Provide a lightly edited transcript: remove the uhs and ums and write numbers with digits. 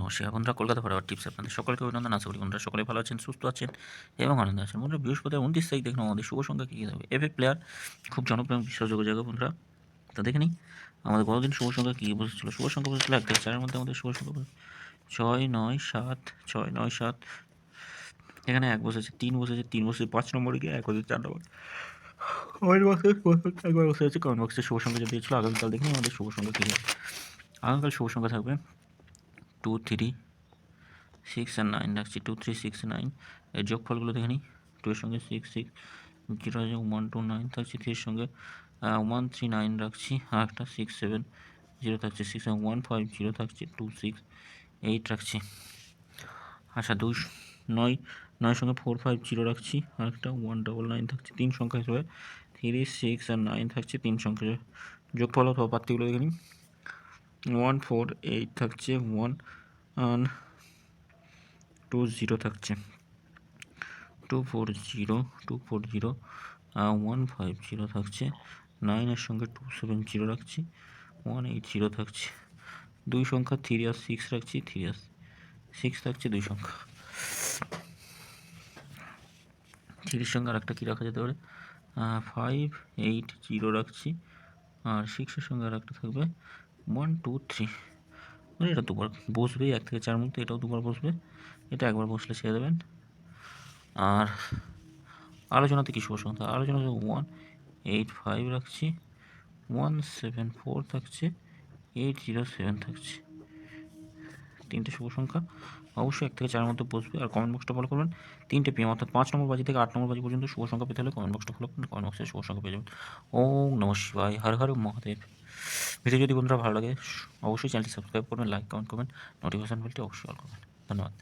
নমস্কার বন্ধুরা, Kolkata forward tips আপনাদের সকলকে অভিনন্দন। আশা করি বন্ধুরা সকলে ভালো আছেন, সুস্থ আছেন এবং আনন্দে আছেন। বন্ধুরা, বৃহস্পতিবার 29 তারিখ দেখুন আমাদের শুভ সংখ্যা কী কী থাকবে। এফএ প্লেয়ার খুব জনপ্রিয় বিশ্বাসযোগ্য জায়গা বন্ধুরা। তা দেখে নিই আমাদের গতদিন শুভ সংখ্যা কী কী বসেছিল। শুভ সংখ্যা বসেছিল 1 থেকে 4-এর মধ্যে আমাদের শুভ সংখ্যা 6, 9, 7, 6, 9, 7। এখানে 1 বসেছে, 3 বসেছে, 3 বসেছে 5 নম্বরে গিয়ে 1 হচ্ছে 4 নম্বর। কমেন্ট বক্সে একবার বসে আছে, কমেন্ট বক্সে শুভ সংখ্যা যদি দিয়েছিল। আগামীকাল দেখে নিই আমাদের শুভ সংখ্যা কী হবে। আগামীকাল শুভ সংখ্যা থাকবে 2, 3, 6 আর 9 রাখছি। 2, 3, 6, 9 এর যোগফলগুলো দেখে নিই। 2 এর সঙ্গে 6, 6, 0 আছে, 1, 2, 9 থাকছে। 3 এর সঙ্গে 1, 3, 9 রাখছি। আর একটা 6, 7, 0 থাকছে। 6 এবং 1, 5, 0 থাকছে। 2, 6, 8 রাখছি। আচ্ছা, 2, 9, 9 সঙ্গে 4, 5, 0 রাখছি। আর একটা 1, 9 থাকছে। 3 সংখ্যা হিসেবে 3, 6 আর 9 থাকছে। 3 সংখ্যা যোগফল অথবা পাত্রগুলো দেখে নিই। 1, 4, 8 থাকছে। 1 আর 2, 0 থাকছে। 2, 4, 0, 2, 4, 0, 1, 5, 0 থাকছে। 9 এর সঙ্গে 2, 7, 0 রাখছি। 1, 8, 0 থাকছে। 2 সংখ্যা 3 আর 6 রাখছি। 3 আর 6 থাকছে 2 সংখ্যা। 3 এর সঙ্গে আর একটা কী রাখা যেতে পারে, 5, 8, 0 রাখছি। আর 6 এর সঙ্গে আর একটা থাকবে 1, 2, 3। মানে এটা দুবার বসবে, 1 থেকে 4 মধ্যে এটাও দুবার বসবে। এটা একবার বসলে ছেড়ে দেবেন। আর আলোচনাতে কি শুভ সংখ্যা, আলোচনাতে 1, 8, 5 রাখছি। 1, 7, 4 থাকছে। 8, 0, 7 থাকছে। 3টে শুভ সংখ্যা অবশ্যই 1 থেকে 4 মধ্যে বসবে। আর কমেন্ট বক্সটা ফলো করবেন। 3টে PM অর্থাৎ 5 নম্বর বাজি থেকে 8 নম্বর বাজি পর্যন্ত শুভ সংখ্যা পেতে হলে কমেন্ট বক্সটা ফলো করুন। কমেন্ট বক্সে শুভ সংখ্যা পেয়ে যাবেন। ওম নমঃ শিবায়, হর হর মহাদেব। ভিডিও যদি বন্ধুরা ভালো লাগে অবশ্যই চ্যানেলটি সাবস্ক্রাইব করবেন, লাইক কমেন্ট করবেন, নোটিফিকেশন বেলটি অবশ্যই অল করবেন। ধন্যবাদ।